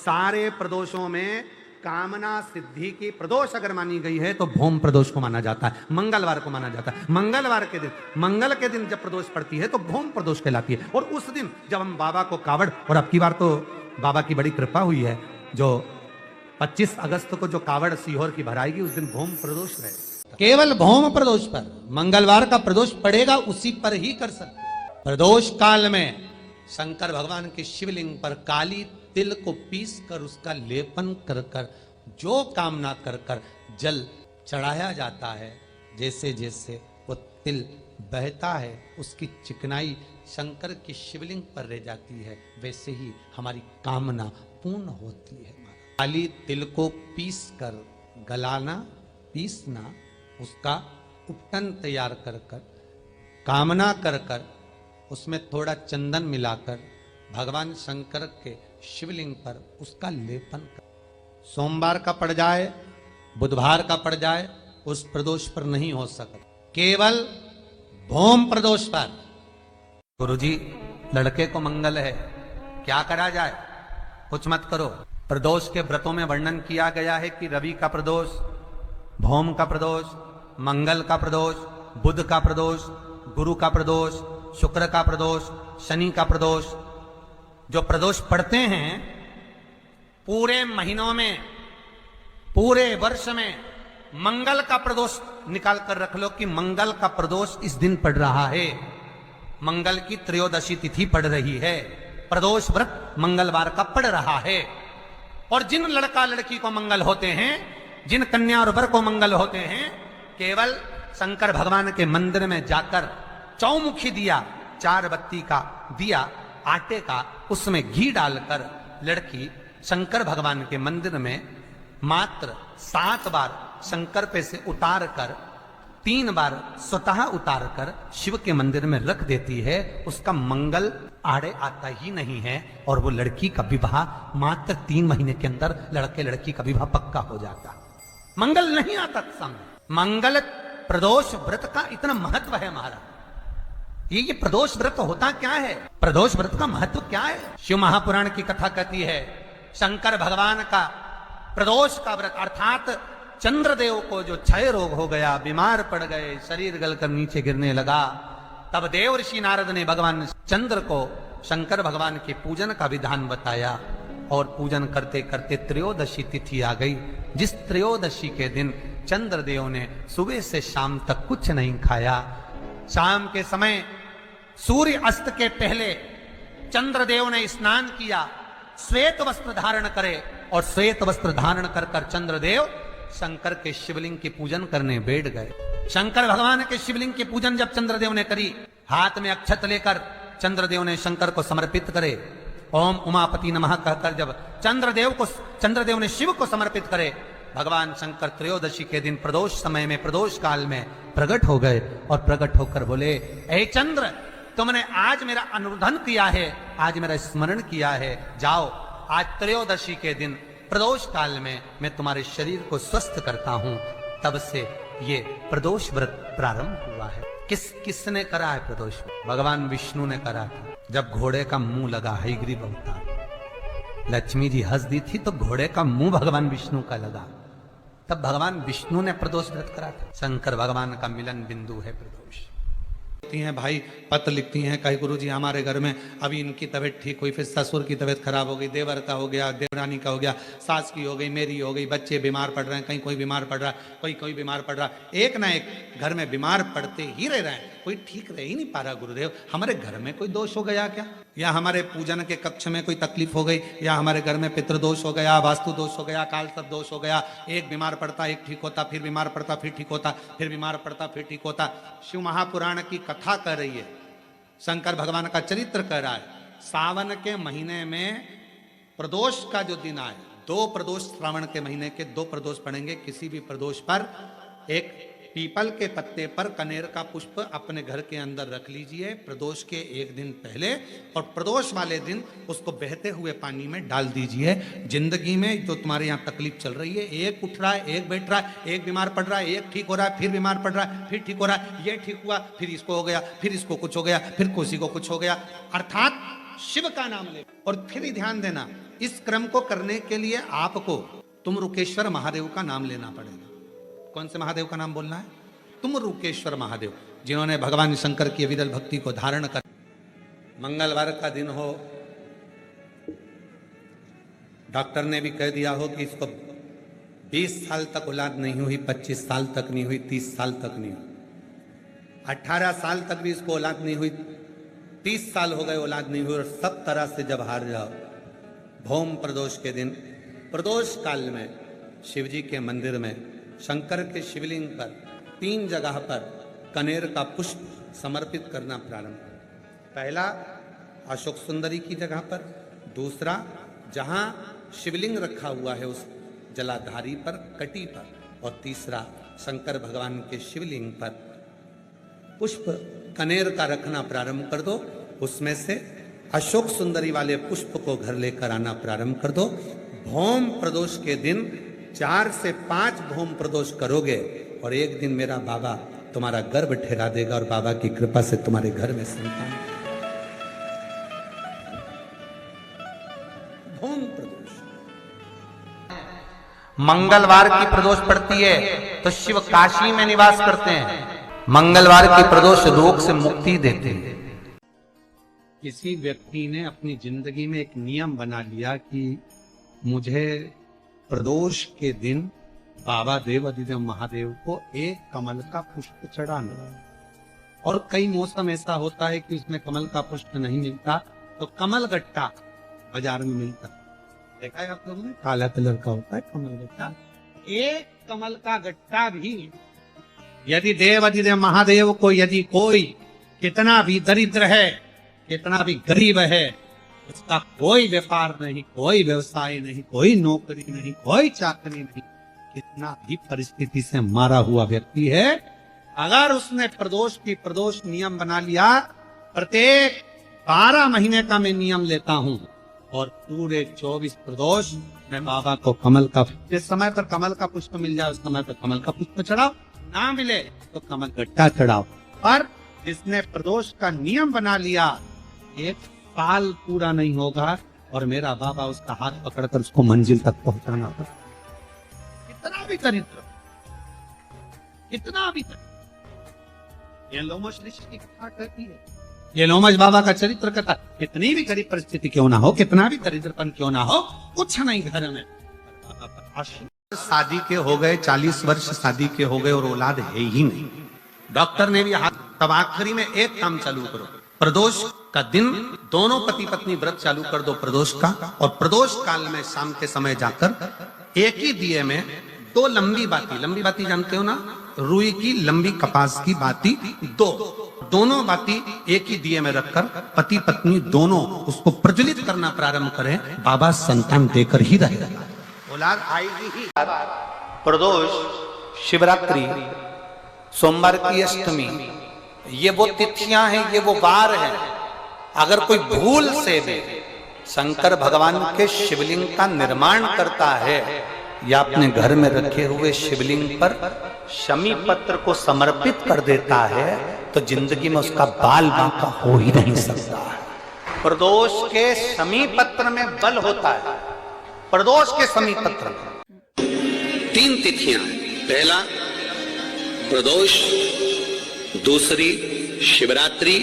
सारे प्रदोषों में कामना सिद्धि की प्रदोष अगर मानी गई है तो भौम प्रदोष को माना जाता है, मंगलवार को माना जाता है। मंगल के दिन जब प्रदोष पड़ती है तो भौम प्रदोष कहलाती है। और उस दिन जब हम बाबा को कावड़, और अब की बार तो बाबा की बड़ी कृपा हुई है, जो 25 अगस्त को जो कावड़ सीहोर की भराएगी उस दिन भौम प्रदोष रहे। केवल भौम प्रदोष पर, मंगलवार का प्रदोष पड़ेगा उसी पर ही कर सकते। प्रदोष काल में शंकर भगवान के शिवलिंग पर काली तिल को पीस कर उसका लेपन कर कर जो कामना कर कर जल चढ़ाया जाता है, जैसे जैसे वो तिल बहता है उसकी चिकनाई शंकर की शिवलिंग पर रह जाती है, वैसे ही हमारी कामना पूर्ण होती है। काली तिल को पीस कर गलाना, पीसना, उसका उपटन तैयार कर कर कामना कर कर उसमें थोड़ा चंदन मिलाकर भगवान शंकर के शिवलिंग पर उसका लेपन कर। सोमवार का पड़ जाए, बुधवार का पड़ जाए, उस प्रदोष पर नहीं हो सकता, केवल भौम प्रदोष पर। गुरुजी लड़के को मंगल है, क्या करा जाए? कुछ मत करो। प्रदोष के व्रतों में वर्णन किया गया है कि रवि का प्रदोष, भौम का प्रदोष, मंगल का प्रदोष, बुध का प्रदोष, गुरु का प्रदोष, शुक्र का प्रदोष, शनि का प्रदोष। जो प्रदोष पड़ते हैं पूरे महीनों में, पूरे वर्ष में, मंगल का प्रदोष निकाल कर रख लो कि मंगल का प्रदोष इस दिन पड़ रहा है, मंगल की त्रयोदशी तिथि पड़ रही है, प्रदोष व्रत मंगलवार का पड़ रहा है। और जिन लड़का लड़की को मंगल होते हैं, जिन कन्या और वर को मंगल होते हैं, केवल शंकर भगवान के मंदिर में जाकर चौमुखी दिया, 4 बत्ती का दिया आटे का, उसमें घी डालकर लड़की शंकर भगवान के मंदिर में मात्र 7 बार शंकर पे से उतार कर, 3 बार स्वतः उतार कर शिव के मंदिर में रख देती है, उसका मंगल आड़े आता ही नहीं है। और वो लड़की का विवाह मात्र 3 महीने के अंदर लड़के लड़की का विवाह पक्का हो जाता। मंगल नहीं आता सामने। मंगल प्रदोष व्रत का इतना महत्व है महाराज। ये प्रदोष व्रत होता क्या है? प्रदोष व्रत का महत्व क्या है? शिव महापुराण की कथा कहती है शंकर भगवान का प्रदोष का व्रत, अर्थात चंद्रदेव को जो क्षय रोग हो गया, बीमार पड़ गए, शरीर गलकर नीचे गिरने लगा, तब देव ऋषि नारद ने भगवान चंद्र को शंकर भगवान के पूजन का विधान बताया। और पूजन करते करते त्रयोदशी तिथि आ गई, जिस त्रयोदशी के दिन चंद्रदेव ने सुबह से शाम तक कुछ नहीं खाया। शाम के समय सूर्य अस्त के पहले चंद्रदेव ने स्नान किया, श्वेत वस्त्र धारण करे, और श्वेत वस्त्र धारण कर कर चंद्रदेव शंकर के शिवलिंग की पूजन करने बैठ गए। शंकर भगवान के शिवलिंग की पूजन जब चंद्रदेव ने करी, हाथ में अक्षत लेकर चंद्रदेव ने शंकर को समर्पित करे, ओम उमापति नमः कहकर जब चंद्रदेव ने शिव को समर्पित करे, भगवान शंकर त्रयोदशी के दिन प्रदोष समय में, प्रदोष काल में प्रकट हो गए। और प्रकट होकर बोले, ए चंद्र, तुमने आज मेरा अनुरोधन किया है, आज मेरा स्मरण किया है, जाओ आज त्रयोदशी के दिन प्रदोष काल में मैं तुम्हारे शरीर को स्वस्थ करता हूं। तब से ये प्रदोष व्रत प्रारंभ हुआ है। किसने करा है प्रदोष? भगवान विष्णु ने करा था। जब घोड़े का मुंह लगा, हयग्रीव अवतार, लक्ष्मी जी हंस दी थी तो घोड़े का मुंह भगवान विष्णु का लगा, तब भगवान विष्णु ने प्रदोष व्रत करा था। शंकर भगवान का मिलन बिंदु है प्रदोष। लिखती हैं भाई, पत्र लिखती हैं, कहीं गुरु जी हमारे घर में अभी इनकी तबीयत ठीक हुई, फिर ससुर की तबीयत खराब हो गई, देवर का हो गया, देवरानी का हो गया, सास की हो गई, मेरी हो गई, बच्चे बीमार पड़ रहे हैं, कहीं कोई बीमार पड़ रहा है, कोई बीमार पड़ रहा है, एक ना एक घर में बीमार पड़ते ही रह रहे हैं, कोई ठीक रह ही नहीं पा रहा। गुरुदेव, हमारे घर में कोई दोष हो गया क्या? या हमारे पूजन के कक्ष में कोई तकलीफ हो गई, या हमारे घर में पितृदोष हो गया, वास्तु दोष हो गया, काल सर्प दोष हो गया, एक बीमार पड़ता एक ठीक होता, फिर बीमार पड़ता फिर ठीक होता, फिर बीमार पड़ता फिर ठीक होता। शिव महापुराण की कथा कर रही है, शंकर भगवान का चरित्र कह रहा है। सावन के महीने में प्रदोष का जो दिन आए, 2 प्रदोष, श्रावण के महीने के 2 प्रदोष पड़ेंगे। किसी भी प्रदोष पर एक पीपल के पत्ते पर कनेर का पुष्प अपने घर के अंदर रख लीजिए प्रदोष के एक दिन पहले, और प्रदोष वाले दिन उसको बहते हुए पानी में डाल दीजिए। जिंदगी में जो तुम्हारे यहाँ तकलीफ चल रही है, एक उठ रहा है, एक बैठ रहा है, एक बीमार पड़ रहा है, एक ठीक हो रहा है, फिर बीमार पड़ रहा है, फिर ठीक हो रहा है, ये ठीक हुआ, फिर इसको हो गया, फिर इसको कुछ हो गया, फिर किसी को कुछ हो गया, अर्थात शिव का नाम ले। और फिर ही ध्यान देना, इस क्रम को करने के लिए आपको तुम रुकेश्वर महादेव का नाम लेना पड़ेगा। कौन से महादेव का नाम बोलना है? तुम रुकेश्वर महादेव, जिन्होंने भगवान शंकर की विरल भक्ति को धारण कर। मंगलवार का दिन हो, डॉक्टर ने भी कह दिया हो कि इसको 20 साल तक औलाद नहीं हुई, 25 साल तक नहीं हुई, 30 साल तक नहीं हुई, 18 साल तक भी इसको औलाद नहीं हुई, 30 साल हो गए औलाद नहीं हुई, और सब तरह से जब हार जाओ, भौम प्रदोष के दिन, प्रदोष काल में शिव जी के मंदिर में शंकर के शिवलिंग पर 3 जगह पर कनेर का पुष्प समर्पित करना प्रारंभ करें। पहला अशोक सुंदरी की जगह पर, दूसरा जहां शिवलिंग रखा हुआ है उस जलाधारी पर, कटी पर, और तीसरा शंकर भगवान के शिवलिंग पर पुष्प कनेर का रखना प्रारंभ कर दो। उसमें से अशोक सुंदरी वाले पुष्प को घर लेकर आना प्रारंभ कर दो। भौम प्रदोष के दिन 4 से 5 भौम प्रदोष करोगे और एक दिन मेरा बाबा तुम्हारा गर्भ ठहरा देगा और बाबा की कृपा से तुम्हारे घर में संतान। भौम प्रदोष मंगलवार की प्रदोष पड़ती है तो शिव काशी में निवास करते हैं। मंगलवार की प्रदोष रोग से मुक्ति देते हैं। किसी व्यक्ति ने अपनी जिंदगी में एक नियम बना लिया कि मुझे प्रदोष के दिन बाबा देवाधिदेव महादेव को एक कमल का पुष्प चढ़ाना। और कई मौसम ऐसा होता है कि उसमें कमल का पुष्प नहीं मिलता तो कमल गट्टा बाजार में मिलता, देखा है आप लोगों ने, काला कलर का होता है कमल गट्टा। एक कमल का गट्टा भी यदि देवाधिदेव महादेव को, यदि कोई कितना भी दरिद्र है, कितना भी गरीब है, उसका कोई व्यापार नहीं, कोई व्यवसाय नहीं, कोई नौकरी नहीं, कोई चाकरी नहीं, कितना भी परिस्थिति से मारा हुआ व्यक्ति है, अगर उसने प्रदोष की प्रदोष नियम बना लिया, प्रत्येक 12 महीने का मैं नियम लेता हूं और पूरे 24 प्रदोष मैं बाबा को कमल का, जिस समय पर कमल का पुष्प मिल जाए उस समय पर कमल का पुष्प चढ़ाओ, ना मिले तो कमल गट्टा चढ़ाओ। पर जिसने प्रदोष का नियम बना लिया, एक साल पूरा नहीं होगा और मेरा बाबा उसका हाथ पकड़कर उसको मंजिल तक पहुंचाना होगा। कितना भी दरिद्र, कितना भी दरिद्र। ये लोमश ऋषि की कथा कहती है, ये लोमश बाबा का चरित्र कथा, कितनी भी गरीब परिस्थिति क्यों ना हो, कितना भी दरिद्रपन क्यों ना हो, कुछ नहीं घर में, शादी के हो गए 40 वर्ष, शादी के हो गए और औलाद है ही नहीं, डॉक्टर ने भी हाथ, तब आखिरी में एक काम चालू करो, प्रदोष का दिन दोनों पति पत्नी व्रत चालू कर दो प्रदोष का, और प्रदोष काल में शाम के समय जाकर एक ही दिए में 2 लंबी बाती जानते हो ना, रुई की लंबी कपास की बाती, दोनों बाती एक ही दिए में रखकर पति पत्नी दोनों उसको प्रज्वलित करना प्रारंभ करें, बाबा संतान देकर ही रहेगा, औलाद आएगी ही। प्रदोष, शिवरात्रि, सोमवार की अष्टमी, ये वो तिथियां हैं, ये वो वार हैं। अगर कोई भूल से भी शंकर भगवान के शिवलिंग का निर्माण करता है या अपने घर में रखे हुए शिवलिंग पर शमी पत्र को समर्पित कर देता है तो जिंदगी में उसका बाल बांका हो ही नहीं सकता। प्रदोष के शमी पत्र में बल होता है। प्रदोष के शमी पत्र में 3 तिथियां, पहला प्रदोष, दूसरी शिवरात्रि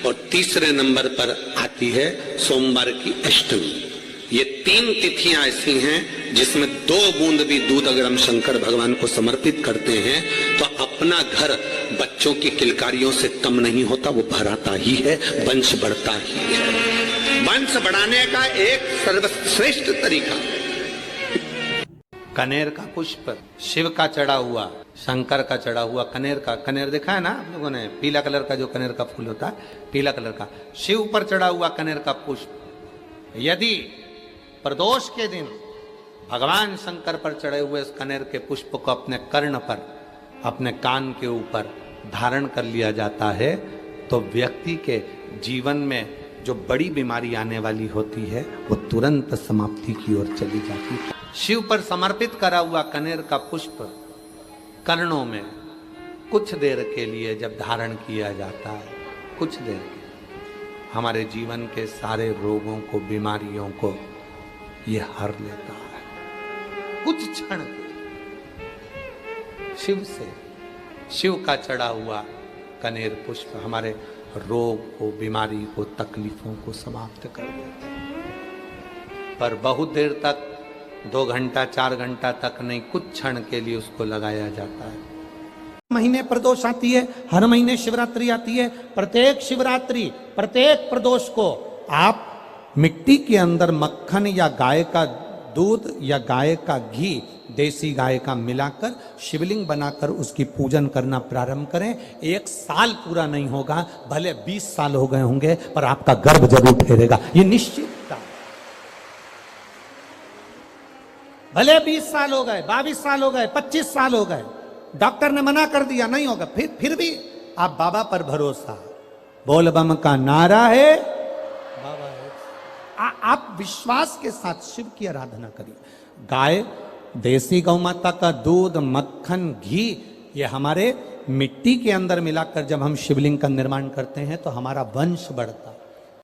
और तीसरे नंबर पर आती है सोमवार की अष्टमी। ये 3 तिथियां ऐसी हैं जिसमें 2 बूंद भी दूध अगर हम शंकर भगवान को समर्पित करते हैं तो अपना घर बच्चों की किलकारियों से कम नहीं होता, वो भराता ही है, वंश बढ़ता ही है। वंश बढ़ाने का एक सर्वश्रेष्ठ तरीका कनेर का पुष्प, शिव का चढ़ा हुआ, शंकर का चढ़ा हुआ कनेर का, कनेर देखा है ना आप लोगों ने, पीला कलर का जो कनेर का फूल होता है, पीला कलर का, शिव पर चढ़ा हुआ कनेर का पुष्प। यदि प्रदोष के दिन भगवान शंकर पर चढ़े हुए इस कनेर के पुष्प को अपने कर्ण पर, अपने कान के ऊपर धारण कर लिया जाता है तो व्यक्ति के जीवन में जो बड़ी बीमारी आने वाली होती है वो तुरंत समाप्ति की ओर चली जाती है। शिव पर समर्पित करा हुआ कनेर का पुष्प कर्णों में कुछ देर के लिए जब धारण किया जाता है, कुछ देर के, हमारे जीवन के सारे रोगों को, बीमारियों को ये हर लेता है कुछ क्षण। शिव से, शिव का चढ़ा हुआ कनेर पुष्प हमारे रोग को, बीमारी को, तकलीफों को समाप्त कर देता है। पर बहुत देर तक, 2 घंटा 4 घंटा तक नहीं, कुछ क्षण के लिए उसको लगाया जाता है। महीने प्रदोष आती है, हर महीने शिवरात्रि आती है। प्रत्येक शिवरात्रि, प्रत्येक प्रदोष को आप मिट्टी के अंदर मक्खन या गाय का दूध या गाय का घी, देसी गाय का मिलाकर शिवलिंग बनाकर उसकी पूजन करना प्रारंभ करें। 1 साल पूरा नहीं होगा, भले 20 साल हो गए होंगे, पर आपका गर्भ जरूर फेरेगा, ये निश्चितता। भले 20 साल हो गए, 22 साल हो गए, 25 साल हो गए, डॉक्टर ने मना कर दिया नहीं होगा, फिर भी आप बाबा पर भरोसा, बोल बम का नारा है, बाबा है। आप विश्वास के साथ शिव की आराधना करिए। गाय, देसी गौ माता का दूध, मक्खन, घी, ये हमारे मिट्टी के अंदर मिलाकर जब हम शिवलिंग का निर्माण करते हैं तो हमारा वंश बढ़ता है।